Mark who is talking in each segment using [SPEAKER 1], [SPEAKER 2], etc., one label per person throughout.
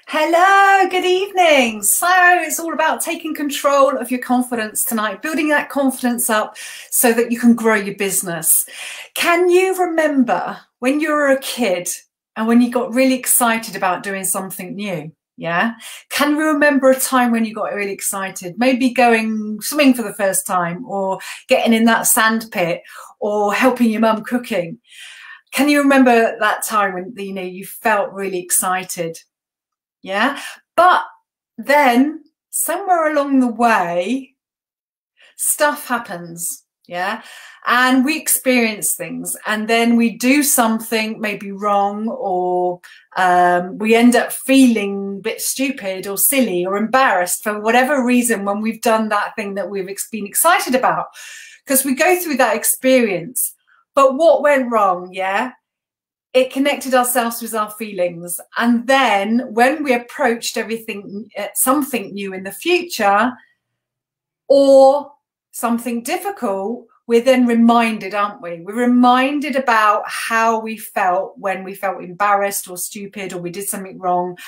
[SPEAKER 1] Hello, good evening. So it's all about taking control of your confidence tonight, building that confidence up so that you can grow your business. Can you remember when you were a kid and when you got really excited about doing something new? Yeah. Can you remember a time when you got really excited? Maybe going swimming for the first time, or getting in that sand pit, or helping your mum cooking. Can you remember that time when you felt really excited? Yeah. But then somewhere along the way, stuff happens. Yeah. And we experience things, and then we do something maybe wrong, or we end up feeling a bit stupid or silly or embarrassed for whatever reason when we've done that thing that we've been excited about, because we go through that experience. But what went wrong? Yeah. It connected ourselves with our feelings. And then when we approached something new in the future, or something difficult, we're then reminded, aren't we? We're reminded about how we felt when we felt embarrassed or stupid, or we did something wrong.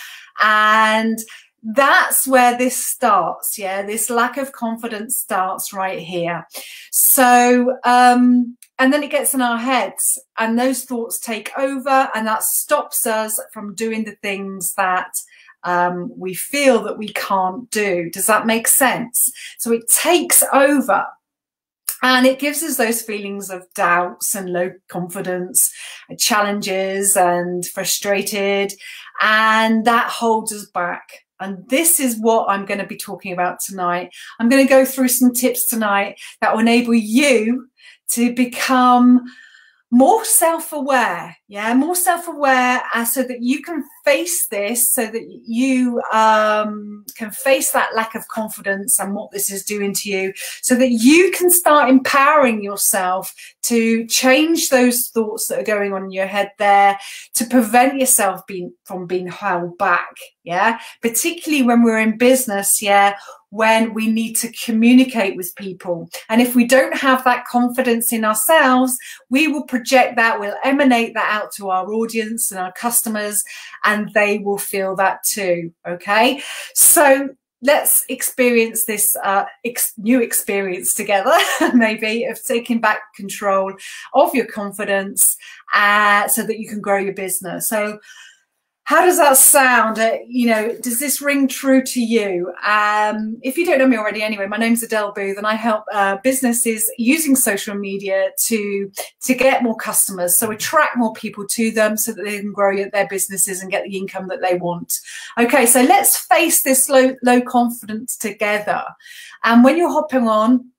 [SPEAKER 1] And that's where this starts. Yeah, this lack of confidence starts right here. So and then it gets in our heads, and those thoughts take over, and that stops us from doing the things that we feel that we can't do. Does that make sense? So it takes over, and it gives us those feelings of doubts and low confidence, and challenges and frustrated, and that holds us back. And this is what I'm going to be talking about tonight. I'm going to go through some tips tonight that will enable you to become more self-aware, more self-aware, so that you can face this, so that you can face that lack of confidence and what this is doing to you, so that you can start empowering yourself to change those thoughts that are going on in your head there, to prevent yourself from being held back, particularly when we're in business, when we need to communicate with people. And if we don't have that confidence in ourselves, we will project that, we'll emanate that out to our audience and our customers, and they will feel that too. Okay, so let's experience this new experience together, maybe, of taking back control of your confidence so that you can grow your business. So how does that sound? Does this ring true to you? If you don't know me already, anyway, my name's Adele Booth, and I help businesses using social media to get more customers, so attract more people to them, so that they can grow their businesses and get the income that they want. Okay, so let's face this low confidence together. And when you're hopping on,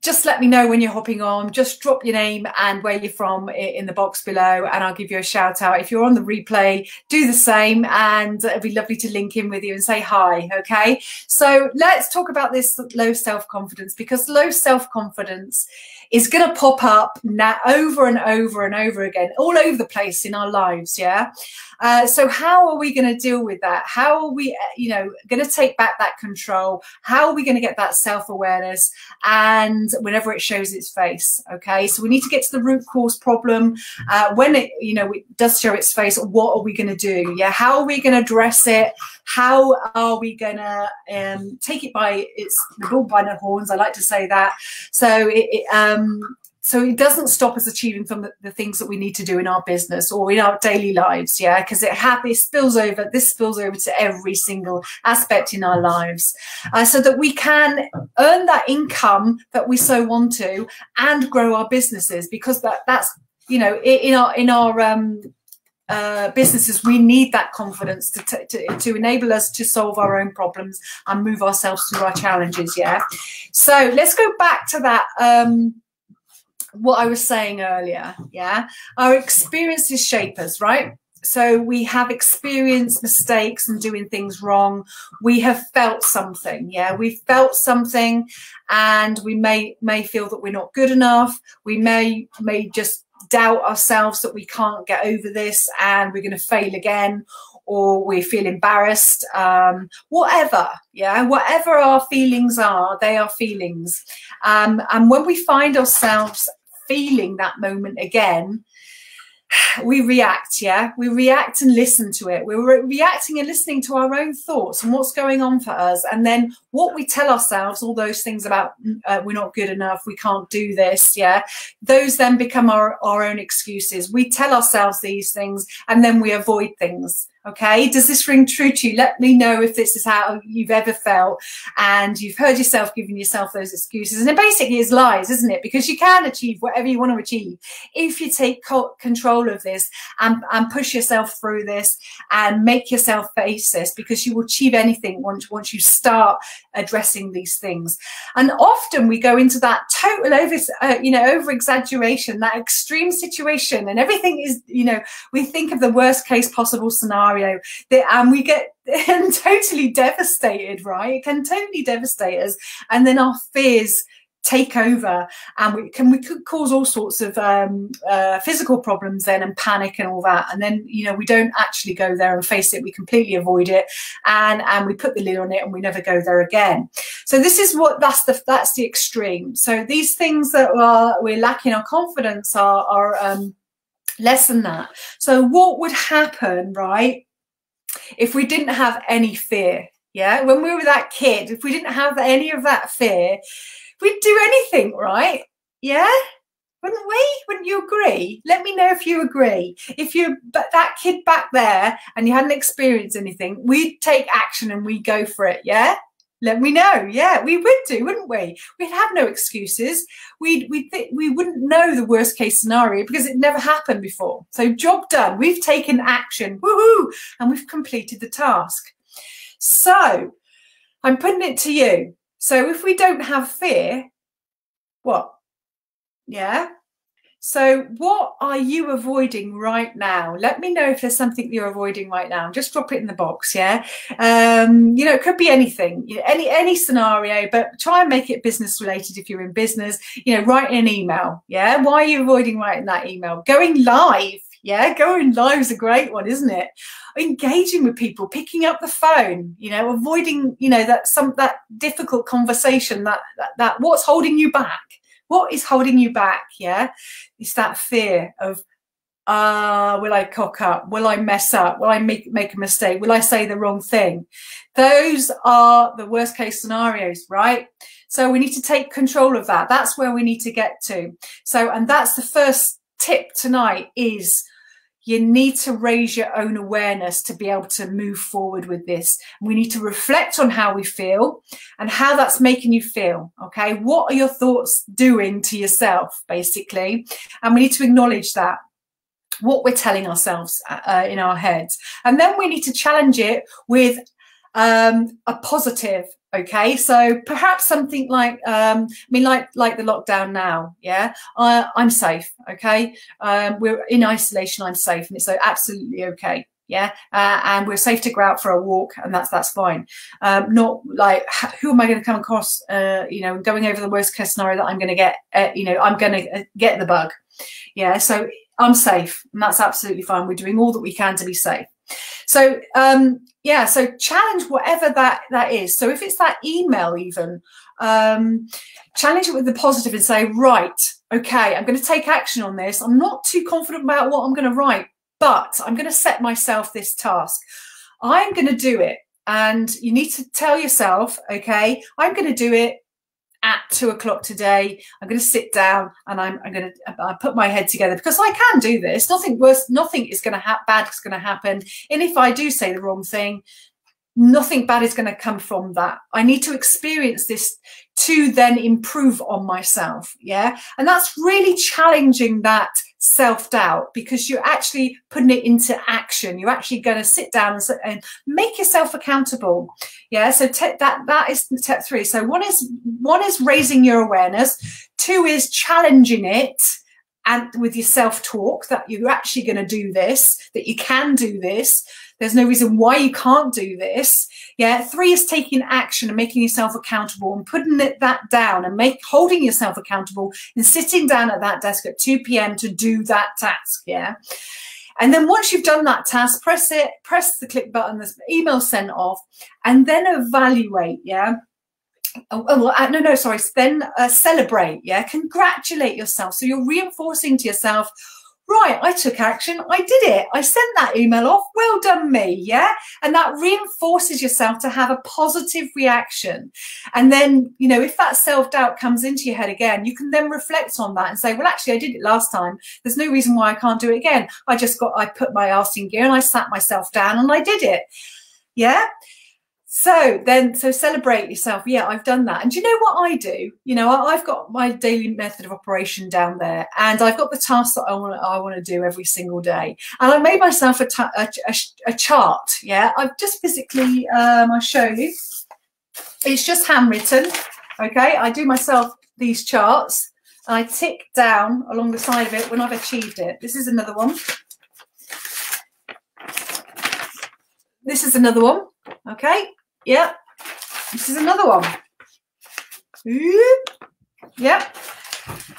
[SPEAKER 1] just let me know when you're hopping on. Just drop your name and where you're from in the box below, and I'll give you a shout out. If you're on the replay, do the same, and it'd be lovely to link in with you and say hi. Okay, so let's talk about this low self-confidence, because low self-confidence is going to pop up now over and over and over again, all over the place in our lives. So how are we going to deal with that? How are we, going to take back that control? How are we going to get that self-awareness? And whenever it shows its face, okay, so we need to get to the root cause problem. When it, it does show its face, what are we going to do? How are we going to address it? How are we going to take it by the bull by the horns? I like to say that. So it doesn't stop us achieving from the things that we need to do in our business or in our daily lives, because this spills over to every single aspect in our lives, so that we can earn that income that we so want to, and grow our businesses, because that's in our businesses, we need that confidence to enable us to solve our own problems and move ourselves through our challenges. So let's go back to that. What I was saying earlier, our experiences shape us, right? So we have experienced mistakes and doing things wrong. We have felt something, we've felt something, and we may feel that we're not good enough. We may just doubt ourselves that we can't get over this and we're going to fail again, or we feel embarrassed, whatever, whatever our feelings are, they are feelings. And when we find ourselves feeling that moment again, we react, yeah? We react and listen to it. We're reacting and listening to our own thoughts and what's going on for us. And then what we tell ourselves, all those things about we're not good enough, we can't do this, yeah? Those then become our own excuses. We tell ourselves these things and then we avoid things. Okay, does this ring true to you? Let me know if this is how you've ever felt and you've heard yourself giving yourself those excuses. And it basically is lies, isn't it? Because you can achieve whatever you want to achieve if you take control of this and push yourself through this and make yourself face this, because you will achieve anything once you start addressing these things. And often we go into that total over exaggeration, that extreme situation, and everything is, we think of the worst case possible scenario. And we get totally devastated, right? It can totally devastate us, and then our fears take over, and we could cause all sorts of physical problems then, and panic and all that. And then we don't actually go there and face it. We completely avoid it, and we put the lid on it, and we never go there again. So this is that's the extreme. So these things that we're lacking our confidence are less than that. So what would happen, right, if we didn't have any fear? Yeah, when we were that kid, if we didn't have any of that fear, we'd do anything, right? Yeah, wouldn't we? Wouldn't you agree? Let me know if you agree. If you're that kid back there and you hadn't experienced anything, we'd take action and we'd go for it. Yeah. Let me know. Yeah, we would do, wouldn't we? We'd have no excuses. We wouldn't know the worst case scenario because it never happened before. So job done. We've taken action. Woohoo! And we've completed the task. So I'm putting it to you. So if we don't have fear, what? Yeah. So what are you avoiding right now? Let me know if there's something you're avoiding right now. Just drop it in the box, yeah? It could be anything, any scenario, but try and make it business related if you're in business. Write an email, yeah? Why are you avoiding writing that email? Going live, yeah? Going live is a great one, isn't it? Engaging with people, picking up the phone, avoiding, that difficult conversation, that what's holding you back. What is holding you back? Yeah, it's that fear of, will I cock up? Will I mess up? Will I make a mistake? Will I say the wrong thing? Those are the worst case scenarios, right? So we need to take control of that. That's where we need to get to. So, and that's the first tip tonight is you need to raise your own awareness to be able to move forward with this. We need to reflect on how we feel and how that's making you feel, okay? What are your thoughts doing to yourself, basically? And we need to acknowledge that, what we're telling ourselves in our heads. And then we need to challenge it with a positive. Okay, so perhaps something like, like the lockdown now, yeah, I'm safe, okay, we're in isolation, I'm safe, and it's absolutely okay, yeah, and we're safe to go out for a walk, and that's fine. Not like, who am I going to come across, going over the worst case scenario that I'm going to get, I'm going to get the bug, yeah, so I'm safe, and that's absolutely fine. We're doing all that we can to be safe. So yeah, so challenge whatever that is. So if it's that email even, challenge it with the positive and say, right, okay, I'm going to take action on this. I'm not too confident about what I'm going to write, but I'm going to set myself this task. I'm going to do it. And you need to tell yourself, okay, I'm going to do it at 2 o'clock today. I'm going to sit down and I'm going to put my head together because I can do this. Nothing worse, nothing is going to bad is going to happen. And if I do say the wrong thing, nothing bad is going to come from that. I need to experience this to then improve on myself. Yeah. And that's really challenging that self-doubt because you're actually putting it into action. You're actually going to sit down and make yourself accountable. Yeah. So that is step 3. So one is raising your awareness. 2 is challenging it and with your self-talk that you're actually going to do this, that you can do this. There's no reason why you can't do this. Yeah. 3 is taking action and making yourself accountable and putting that down and holding yourself accountable and sitting down at that desk at 2 p.m. to do that task. Yeah. And then once you've done that task, press the click button, the email sent off, and then evaluate. Yeah. Then celebrate. Yeah. Congratulate yourself. So you're reinforcing to yourself right, I took action, I did it, I sent that email off, well done me, yeah? And that reinforces yourself to have a positive reaction. And then, you know, if that self-doubt comes into your head again, you can then reflect on that and say, well, actually, I did it last time. There's no reason why I can't do it again. I put my arse in gear and I sat myself down and I did it, yeah? So celebrate yourself. Yeah, I've done that. And do you know what I do? You know, I've got my daily method of operation down there, and I've got the tasks that I want to do every single day. And I made myself a chart. Yeah, I've just physically, I'll show you. It's just handwritten. Okay, I do myself these charts, and I tick down along the side of it when I've achieved it. This is another one. This is another one. Okay. Yeah, this is another one. Yeah,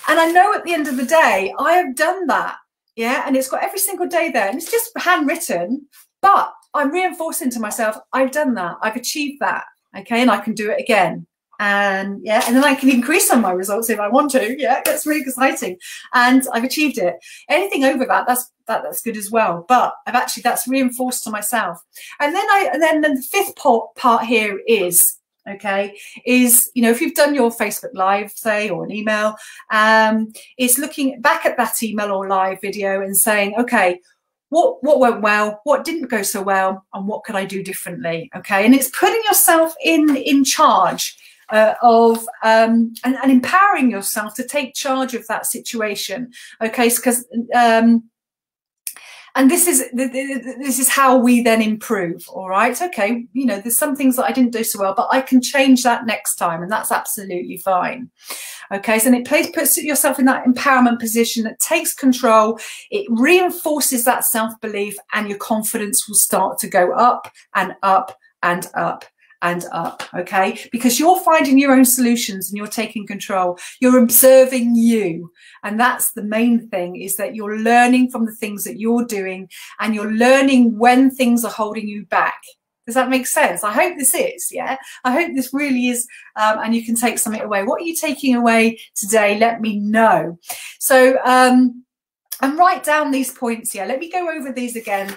[SPEAKER 1] and I know at the end of the day I have done that. Yeah, and it's got every single day there, and it's just handwritten, but I'm reinforcing to myself, I've done that, I've achieved that. Okay, and I can do it again. And yeah, and then I can increase on my results if I want to. Yeah, that's really exciting, and I've achieved it. Anything over that, that's good as well. But that's reinforced to myself. And then the fifth part here is, okay, is, you know, if you've done your Facebook Live, say, or an email, it's looking back at that email or live video and saying, okay, what went well, what didn't go so well, and what could I do differently? Okay, and it's putting yourself in charge and empowering yourself to take charge of that situation. Okay, because and this is how we then improve. All right, okay, you know, there's some things that I didn't do so well, but I can change that next time, and that's absolutely fine. Okay, so it puts yourself in that empowerment position that takes control. It reinforces that self-belief, and your confidence will start to go up and up and up and up. Okay, because you're finding your own solutions and you're taking control. You're observing you, and that's the main thing, is that you're learning from the things that you're doing, and you're learning when things are holding you back. Does that make sense? I hope this is, yeah. I hope this really is, and you can take something away. What are you taking away today? Let me know. So, and write down these points here. Let me go over these again.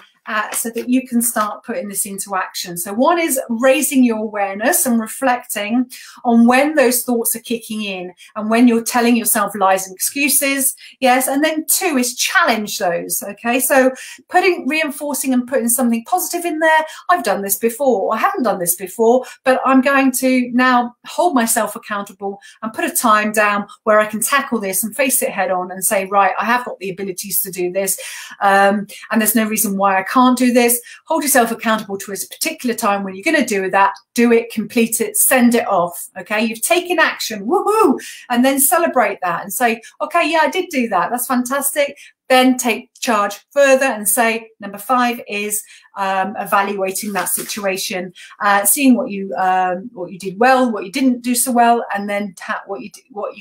[SPEAKER 1] So that you can start putting this into action. So one is raising your awareness and reflecting on when those thoughts are kicking in and when you're telling yourself lies and excuses. Yes. And then two is challenge those. Okay. So reinforcing and putting something positive in there. I've done this before. I haven't done this before, but I'm going to now hold myself accountable and put a time down where I can tackle this and face it head on and say, right, I have got the abilities to do this. And there's no reason why I can't do this. Hold yourself accountable to a particular time when you're going to do that. Do it, complete it, send it off. Okay, you've taken action, woohoo, and then celebrate that and say, okay, yeah, I did do that. That's fantastic. Then take charge further and say, number 5 is evaluating that situation, seeing what you did well, what you didn't do so well, and then what you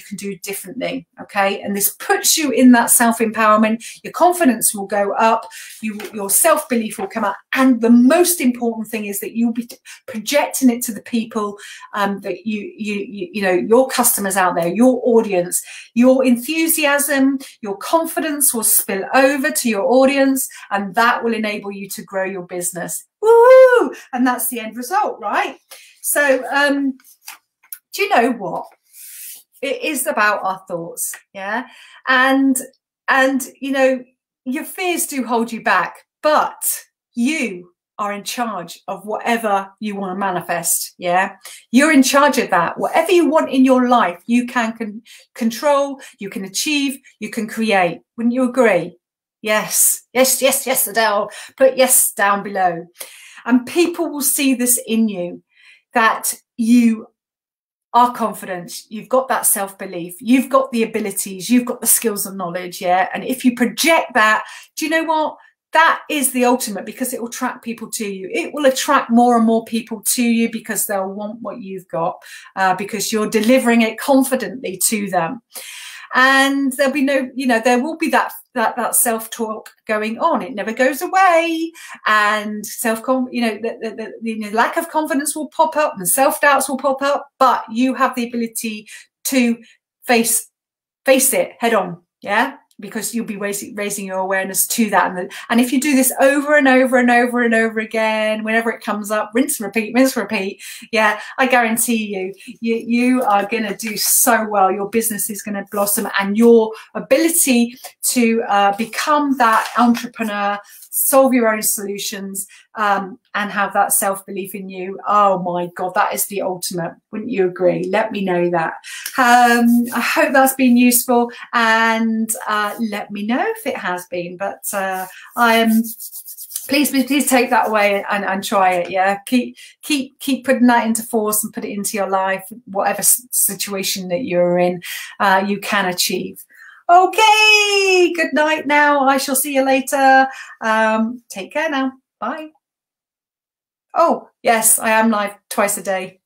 [SPEAKER 1] can do differently. Okay, and this puts you in that self-empowerment. Your confidence will go up. Your self-belief will come up, and the most important thing is that you'll be projecting it to the people that you know, your customers out there, your audience. Your enthusiasm, your confidence will spill over to your audience, and that will enable you to grow your business. Woo! And that's the end result, right? So do you know what? It is about our thoughts, yeah? And you know, your fears do hold you back, but you are in charge of whatever you want to manifest. Yeah, you're in charge of that. Whatever you want in your life, you can control, you can achieve, you can create. Wouldn't you agree? Yes, yes, yes, yes, Adele. Put yes down below. And people will see this in you, that you are confident, you've got that self-belief, you've got the abilities, you've got the skills and knowledge. Yeah, and if you project that, do you know what? That is the ultimate, because it will attract people to you. It will attract more and more people to you because they'll want what you've got, because you're delivering it confidently to them. And there'll be no, you know, there will be that self-talk going on. It never goes away. And the lack of confidence will pop up and self-doubts will pop up, but you have the ability to face it head on. Yeah. because you'll be raising your awareness to that. And if you do this over and over and over and over again, whenever it comes up, rinse, repeat, yeah, I guarantee you are going to do so well. Your business is going to blossom, and your ability to become that entrepreneur, solve your own solutions, and have that self-belief in you. Oh my God, that is the ultimate. Wouldn't you agree? Let me know that. I hope that's been useful, and let me know if it has been. But please take that away and try it. Yeah, keep putting that into force and put it into your life. Whatever situation that you're in, you can achieve. Okay, good night now. I shall see you later. Take care now. Bye. Oh, yes, I am live twice a day.